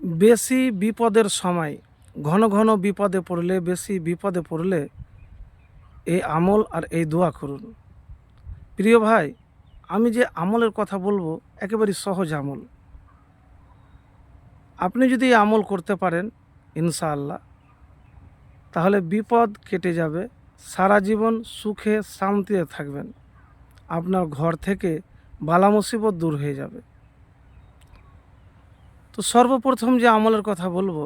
বেশি বিপদের সময়, ঘন ঘন বিপদে পড়লে, বেশি বিপদে পড়লে এই আমল আর এই দোয়া করুন। প্রিয় ভাই, আমি যে আমলের কথা বলবো একেবারে সহজ আমল। আপনি যদি এই আমল করতে পারেন ইনশাআল্লাহ, তাহলে বিপদ কেটে যাবে, সারা জীবন সুখে শান্তিতে থাকবেন, আপনার ঘর থেকে বালা মুসিবত দূর হয়ে যাবে। তো সর্বপ্রথম যে আমলের কথা বলবো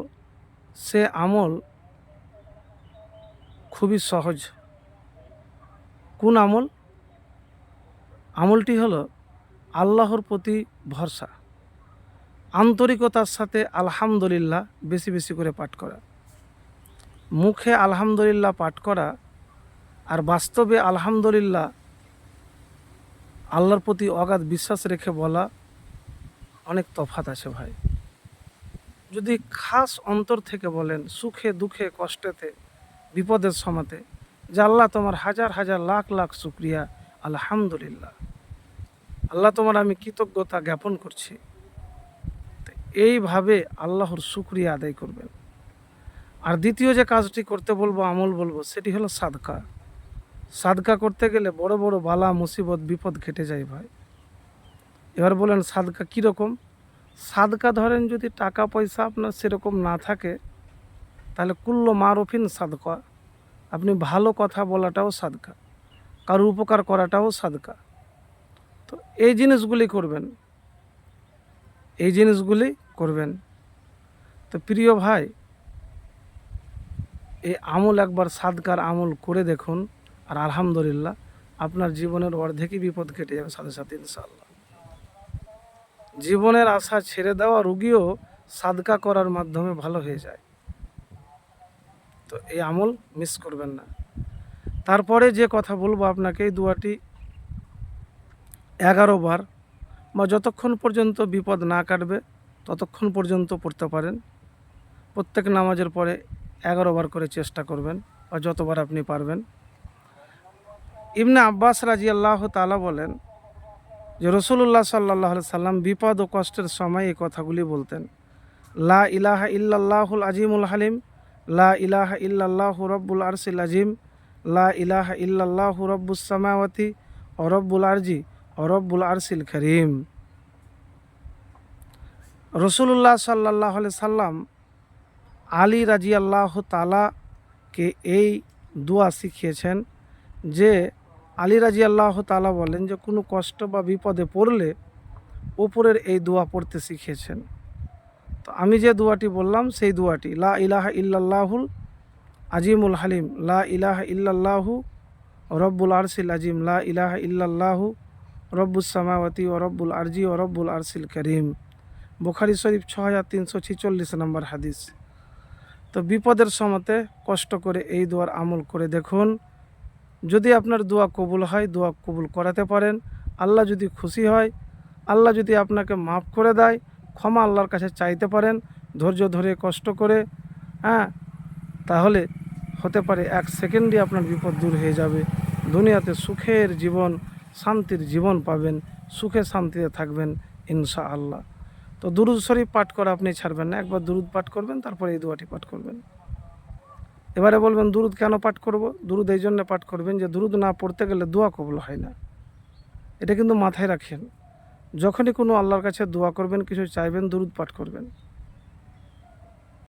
সে আমল খুবই সহজ। কোন আমল? আমলটি হলো আল্লাহর প্রতি ভরসা, আন্তরিকতার সাথে আলহামদুলিল্লাহ বেশি বেশি করে পাঠ করা। মুখে আলহামদুলিল্লাহ পাঠ করা আর বাস্তবে আলহামদুলিল্লাহ আল্লাহর প্রতি অগাধ বিশ্বাস রেখে বলা অনেক তফাৎ আছে ভাই। যদি খাস অন্তর থেকে বলেন, সুখে দুঃখে কষ্টেতে বিপদের সময়তে, যে আল্লাহ তোমার হাজার হাজার লাখ লাখ শুকরিয়া, আলহামদুলিল্লাহ, আল্লাহ তোমার আমি কৃতজ্ঞতা জ্ঞাপন করছি, এইভাবে আল্লাহর শুকরিয়া আদায় করবেন। আর দ্বিতীয় যে কাজটি করতে বলবো, আমল বলবো, সেটি হলো সাদকা। সাদকা করতে গেলে বড় বড় বালা মুসিবত বিপদ কেটে যায় ভাই। এবার বলেন সাদকা কীরকম? সাদকা ধরেন যদি টাকা পয়সা আপনার সেরকম না থাকে, তাহলে কুল্লো মারুফিন সাদকা, আপনি ভালো কথা বলাটাও সাদকা, কারো উপকার করাটাও সাদকা। তো এই জিনিসগুলি করবেন, এই জিনিসগুলি করবেন। তো প্রিয় ভাই, এই আমল একবার সাদকার আমল করে দেখুন, আর আলহামদুলিল্লাহ আপনার জীবনের অর্ধেকই বিপদ কেটে যাবে সাথে সাথে ইনশাআল্লাহ। জীবনের আশা ছেড়ে দেওয়া রোগীও সাদকা করার মাধ্যমে ভালো হয়ে যায়। তো এই আমল মিস করবেন না। তারপরে যে কথা বলবো আপনাকে, এই দোয়াটি 11 বার বা যতক্ষণ পর্যন্ত বিপদ না কাটবে ততক্ষণ পর্যন্ত পড়তে পারেন। প্রত্যেক নামাজের পরে 11 বার করে চেষ্টা করবেন, বা যতবার আপনি পারবেন। ইবনে আব্বাস রাদিয়াল্লাহু তাআলা বলেন যে রাসূলুল্লাহ সাল্লাল্লাহু আলাইহি সাল্লাম বিপদ ও কষ্টের সময় এই কথাগুলি বলতেন, লা ইলাহা ইল্লাল্লাহুল আজিমুল হালিম, লা ইলাহা ইল্লাল্লাহু রব্বুল আরশিল আজিম, লা ইলাহা ইল্লাল্লাহু রব্বুস সামাওয়াতি ও রব্বুল আরজি ও রব্বুল আরশিল কারীম। রাসূলুল্লাহ সাল্লাল্লাহু আলাইহি সাল্লাম আলী রাদিয়াল্লাহু তাআলাকে এই দোয়া শিখিয়েছেন, যে আলী রাদিয়াল্লাহু তাআলা বলেন যে কোনো কষ্ট বা বিপদে পড়লে উপরের এই দোয়া পড়তে শিখিয়েছেন। তো আমি যে দোয়াটি বললাম সেই দোয়াটি, লা ইলাহা ইল্লাল্লাহুল আজিমুল হালিম, লা ইলাহা ইল্লাল্লাহু রব্বুল আরশিল আজিম, লা ইলাহা ইল্লাল্লাহু রব্বুস সামাওয়াতি ও রব্বুল আরজি ও রব্বুল আরশিল কারীম। বুখারী শরীফ 6346 নম্বর হাদিস। তো বিপদের সময়তে কষ্ট করে এই দোয়ার আমল করে দেখুন। যদি আপনার দোয়া কবুল হয়, দোয়া কবুল করাতে পারেন, আল্লাহ যদি খুশি হয়, আল্লাহ যদি আপনাকে মাফ করে দেয়, ক্ষমা আল্লাহর কাছে চাইতে পারেন ধৈর্য ধরে কষ্ট করে, তাহলে হতে পারে 1 সেকেন্ডে আপনার বিপদ দূর হয়ে যাবে। দুনিয়াতে সুখের জীবন, শান্তির জীবন পাবেন, সুখে শান্তিতে থাকবেন ইনশাআল্লাহ। তো দুরূদ শরীফ পাঠ করা আপনি ছাড়বেন না, একবার দুরূদ পাঠ করবেন, তারপরে এই দোয়াটি পাঠ করবেন। এবারে বলবেন দুরূদ কেন পাঠ করব? দুরূদ এই জন্য পাঠ করবেন যে দুরূদ না পড়তে গেলে দোয়া কবুল হয় না। এটা কিন্তু মাথায় রাখেন। যখনই কোনো আল্লাহর কাছে দোয়া করবেন, কিছু চাইবেন, দুরূদ পাঠ করবেন।